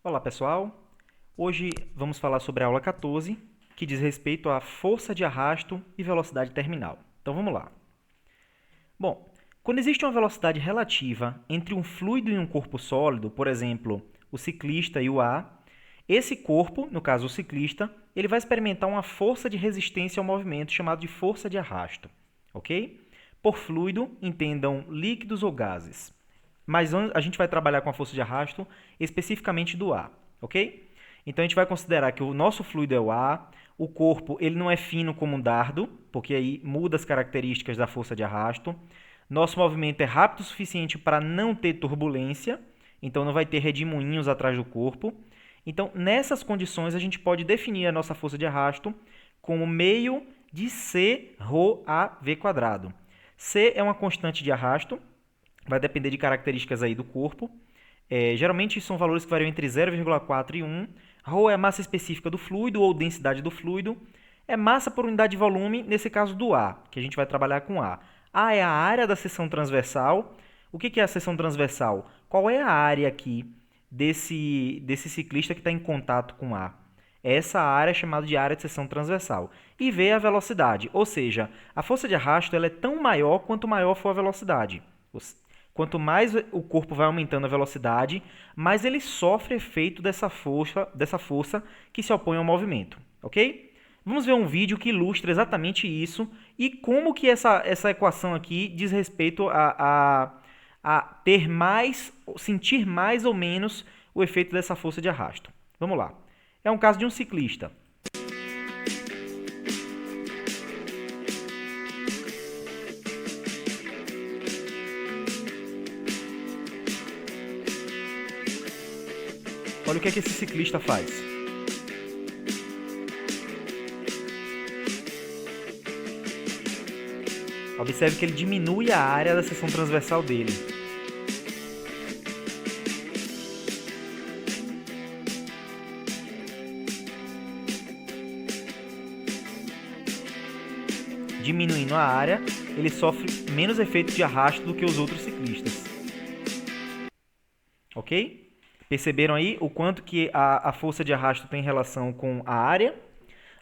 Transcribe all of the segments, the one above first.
Olá pessoal, hoje vamos falar sobre a aula 14, que diz respeito à força de arrasto e velocidade terminal. Então vamos lá. Bom, quando existe uma velocidade relativa entre um fluido e um corpo sólido, por exemplo, o ciclista e o ar, esse corpo, no caso o ciclista, ele vai experimentar uma força de resistência ao movimento chamada de força de arrasto, ok? Por fluido, entendam líquidos ou gases. Mas a gente vai trabalhar com a força de arrasto especificamente do ar, ok? Então a gente vai considerar que o nosso fluido é o ar, o corpo ele não é fino como um dardo, porque aí muda as características da força de arrasto. Nosso movimento é rápido o suficiente para não ter turbulência, então não vai ter redemoinhos atrás do corpo. Então, nessas condições, a gente pode definir a nossa força de arrasto como meio de C ρ a v quadrado. C é uma constante de arrasto, vai depender de características aí do corpo. Geralmente são valores que variam entre 0,4 e 1. Rho é a massa específica do fluido ou densidade do fluido. É massa por unidade de volume, nesse caso do ar, que a gente vai trabalhar com A. A é a área da seção transversal. O que é a seção transversal? Qual é a área aqui desse ciclista que está em contato com A? Essa área é chamada de área de seção transversal. E V é a velocidade, ou seja, a força de arrasto ela é tão maior quanto maior for a velocidade. Quanto mais o corpo vai aumentando a velocidade, mais ele sofre efeito dessa força que se opõe ao movimento, ok? Vamos ver um vídeo que ilustra exatamente isso e como que essa equação aqui diz respeito a ter mais, sentir mais ou menos o efeito dessa força de arrasto. Vamos lá. É um caso de um ciclista. Olha o que esse ciclista faz. Observe que ele diminui a área da seção transversal dele. Diminuindo a área, ele sofre menos efeito de arrasto do que os outros ciclistas. Ok? Perceberam aí o quanto que a força de arrasto tem relação com a área?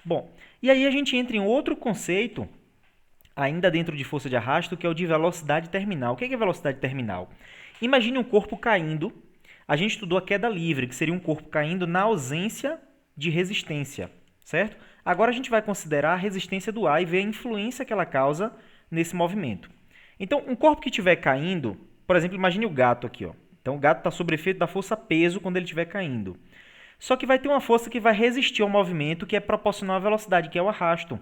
Bom, e aí a gente entra em outro conceito, ainda dentro de força de arrasto, que é o de velocidade terminal. O que é velocidade terminal? Imagine um corpo caindo. A gente estudou a queda livre, que seria um corpo caindo na ausência de resistência, certo? Agora a gente vai considerar a resistência do ar e ver a influência que ela causa nesse movimento. Então, um corpo que estiver caindo, por exemplo, imagine o gato aqui, ó. Então, o gato está sob efeito da força-peso quando ele estiver caindo. Só que vai ter uma força que vai resistir ao movimento que é proporcional à velocidade, que é o arrasto.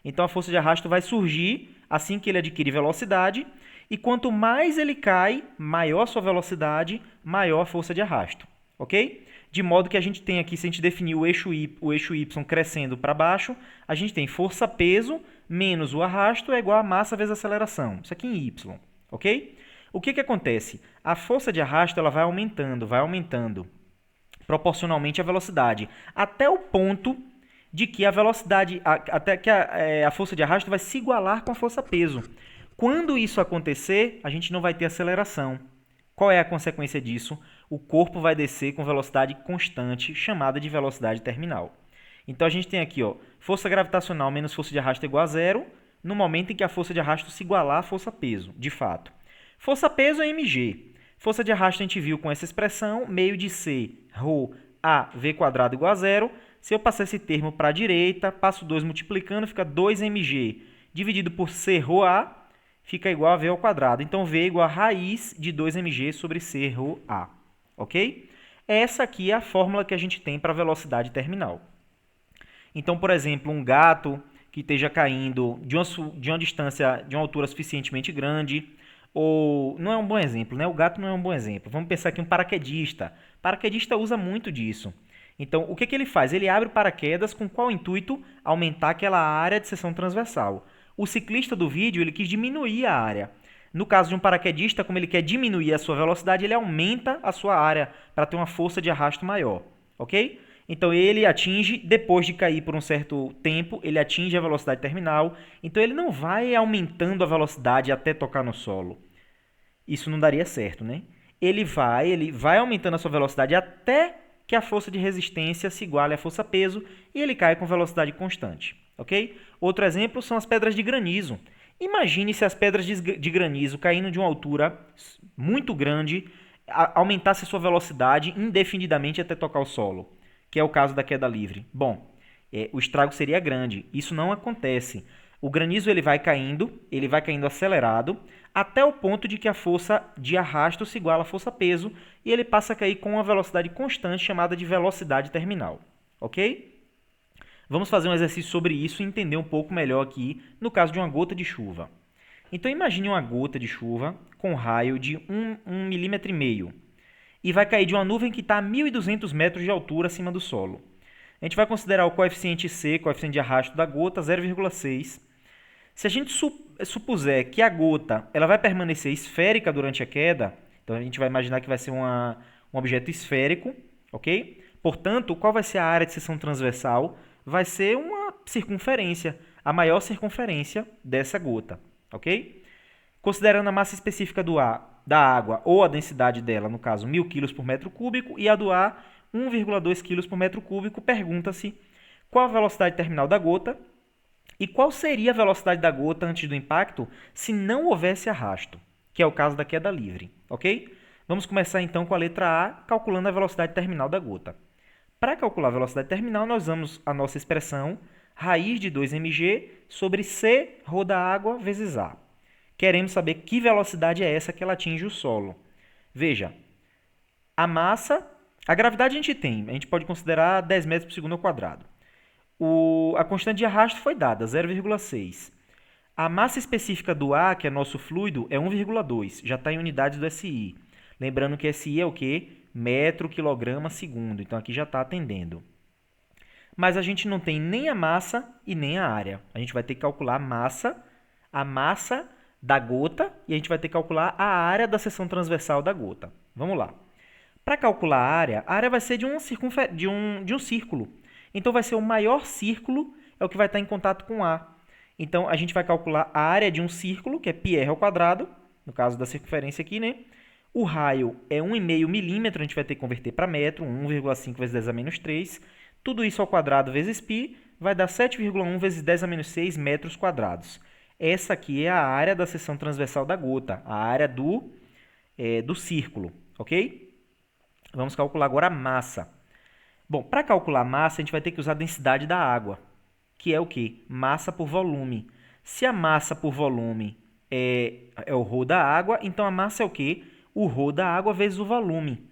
Então, a força de arrasto vai surgir assim que ele adquire velocidade, e quanto mais ele cai, maior a sua velocidade, maior a força de arrasto. Ok? De modo que a gente tem aqui, se a gente definir o eixo Y crescendo para baixo, a gente tem força-peso menos o arrasto é igual a massa vezes aceleração. Isso aqui em Y. Ok? O que acontece? A força de arrasto ela vai aumentando proporcionalmente à velocidade, até o ponto de que a velocidade, até que a força de arrasto vai se igualar com a força-peso. Quando isso acontecer, a gente não vai ter aceleração. Qual é a consequência disso? O corpo vai descer com velocidade constante, chamada de velocidade terminal. Então a gente tem aqui, ó, força gravitacional menos força de arrasto igual a zero, no momento em que a força de arrasto se igualar à força-peso, de fato. Força-peso é mg. Força de arrasto a gente viu com essa expressão, meio de C, ρ a v quadrado igual a zero. Se eu passar esse termo para a direita, passo 2 multiplicando, fica 2mg dividido por C ρ a, fica igual a v ao quadrado. Então, v é igual a raiz de 2mg sobre C ρ a. Ok? Essa aqui é a fórmula que a gente tem para a velocidade terminal. Então, por exemplo, um gato que esteja caindo de uma distância, de uma altura suficientemente grande, ou não é um bom exemplo, né? O gato não é um bom exemplo. Vamos pensar aqui um paraquedista. Paraquedista usa muito disso. Então, o que ele faz? Ele abre o paraquedas com qual intuito? Aumentar aquela área de seção transversal. O ciclista do vídeo, ele quis diminuir a área. No caso de um paraquedista, como ele quer diminuir a sua velocidade, ele aumenta a sua área para ter uma força de arrasto maior, ok? Então, ele atinge, depois de cair por um certo tempo, ele atinge a velocidade terminal. Então, ele não vai aumentando a velocidade até tocar no solo. Isso não daria certo, né? Ele vai aumentando a sua velocidade até que a força de resistência se iguale à força-peso e ele cai com velocidade constante, ok? Outro exemplo são as pedras de granizo. Imagine se as pedras de granizo caindo de uma altura muito grande aumentasse a sua velocidade indefinidamente até tocar o solo, que é o caso da queda livre. Bom, o estrago seria grande. Isso não acontece. O granizo ele vai caindo acelerado, até o ponto de que a força de arrasto se iguala à força-peso e ele passa a cair com uma velocidade constante chamada de velocidade terminal. Ok? Vamos fazer um exercício sobre isso e entender um pouco melhor aqui no caso de uma gota de chuva. Então imagine uma gota de chuva com raio de 1,5 milímetro e vai cair de uma nuvem que está a 1.200 metros de altura acima do solo. A gente vai considerar o coeficiente C, coeficiente de arrasto da gota, 0,6. Se a gente supuser que a gota ela vai permanecer esférica durante a queda, então a gente vai imaginar que vai ser um objeto esférico, ok? Portanto, qual vai ser a área de seção transversal? Vai ser uma circunferência, a maior circunferência dessa gota, ok? Considerando a massa específica da água ou a densidade dela, no caso 1.000 kg por metro cúbico, e a do ar 1,2 kg por metro cúbico, pergunta-se qual a velocidade terminal da gota e qual seria a velocidade da gota antes do impacto se não houvesse arrasto, que é o caso da queda livre, ok? Vamos começar então com a letra A, calculando a velocidade terminal da gota. Para calcular a velocidade terminal, nós usamos a nossa expressão raiz de 2mg sobre C ρ da água vezes A. Queremos saber que velocidade é essa que ela atinge o solo. Veja, a massa, a gravidade a gente pode considerar 10 metros por segundo ao quadrado. A constante de arrasto foi dada, 0,6. A massa específica do ar, que é nosso fluido, é 1,2, já está em unidades do SI. Lembrando que SI é o quê? Metro, quilograma, segundo. Então, aqui já está atendendo. Mas a gente não tem nem a massa e nem a área. A gente vai ter que calcular a massa da gota e a gente vai ter que calcular a área da seção transversal da gota. Vamos lá. Para calcular a área vai ser de um círculo. Então, vai ser o maior círculo, é o que vai estar em contato com A. Então, a gente vai calcular a área de um círculo, que é πr ao quadrado, no caso da circunferência aqui, né? O raio é 1,5 milímetro, a gente vai ter que converter para metro, 1,5 vezes 10 a menos 3. Tudo isso ao quadrado vezes π vai dar 7,1 vezes 10 a menos 6 metros quadrados. Essa aqui é a área da seção transversal da gota, a área do círculo, ok? Vamos calcular agora a massa. Bom, para calcular a massa, a gente vai ter que usar a densidade da água, que é o quê? Massa por volume. Se a massa por volume é o ρ da água, então a massa é o quê? O ρ da água vezes o volume.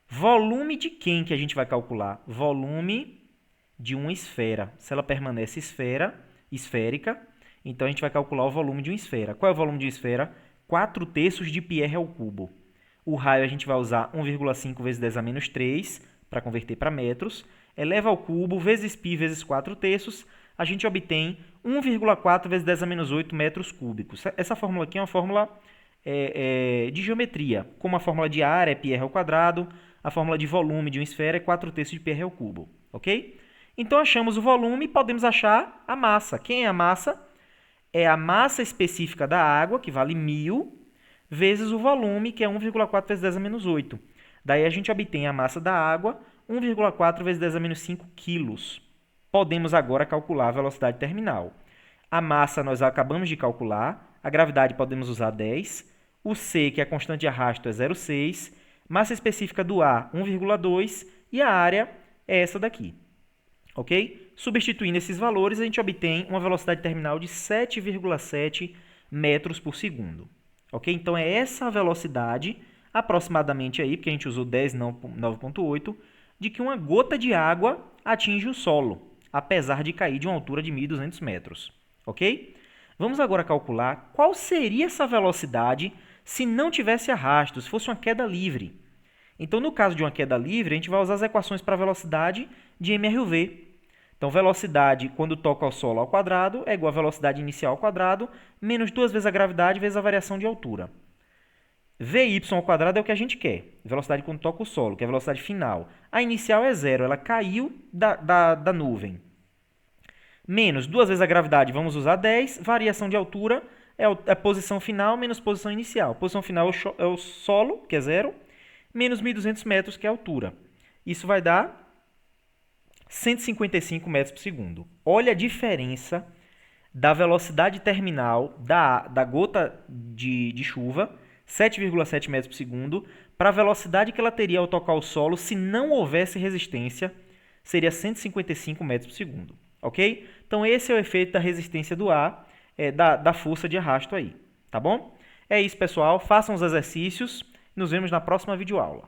Volume de quem que a gente vai calcular? Volume de uma esfera. Se ela permanece esférica, então a gente vai calcular o volume de uma esfera. Qual é o volume de uma esfera? 4/3 de πr ao cubo. O raio a gente vai usar 1,5 vezes 10 a menos 3 para converter para metros. Eleva ao cubo vezes π vezes 4/3, a gente obtém 1,4 vezes 10 a menos 8 metros cúbicos. Essa fórmula aqui é uma fórmula de geometria. Como a fórmula de área é πr ao quadrado, a fórmula de volume de uma esfera é 4/3 de πr ao cubo. Ok? Então, achamos o volume e podemos achar a massa. Quem é a massa? É a massa específica da água, que vale 1.000, vezes o volume, que é 1,4 vezes 10 a menos 8. Daí a gente obtém a massa da água, 1,4 vezes 10 a menos 5 quilos. Podemos agora calcular a velocidade terminal. A massa nós acabamos de calcular, a gravidade podemos usar 10, o C, que é a constante de arrasto, é 0,6, massa específica do ar, 1,2, e a área é essa daqui. Ok? Substituindo esses valores, a gente obtém uma velocidade terminal de 7,7 metros por segundo. Ok? Então, é essa a velocidade, aproximadamente aí, porque a gente usou 10, não 9,8, de que uma gota de água atinge o solo, apesar de cair de uma altura de 1.200 metros. Ok? Vamos agora calcular qual seria essa velocidade se não tivesse arrasto, se fosse uma queda livre. Então, no caso de uma queda livre, a gente vai usar as equações para a velocidade de mRV. Então, velocidade quando toca ao solo ao quadrado é igual a velocidade inicial ao quadrado, menos 2 vezes a gravidade vezes a variação de altura. Vy ao quadrado é o que a gente quer, velocidade quando toca o solo, que é a velocidade final. A inicial é 0, ela caiu da nuvem. Menos 2 vezes a gravidade, vamos usar 10, variação de altura é a posição final menos posição inicial. Posição final é o solo, que é 0, menos 1.200 metros, que é a altura. Isso vai dar 155 metros por segundo. Olha a diferença da velocidade terminal da gota de chuva, 7,7 metros por segundo, para a velocidade que ela teria ao tocar o solo se não houvesse resistência, seria 155 metros por segundo. Ok? Então esse é o efeito da resistência do ar, da força de arrasto aí. Tá bom? É isso, pessoal. Façam os exercícios. Nos vemos na próxima videoaula.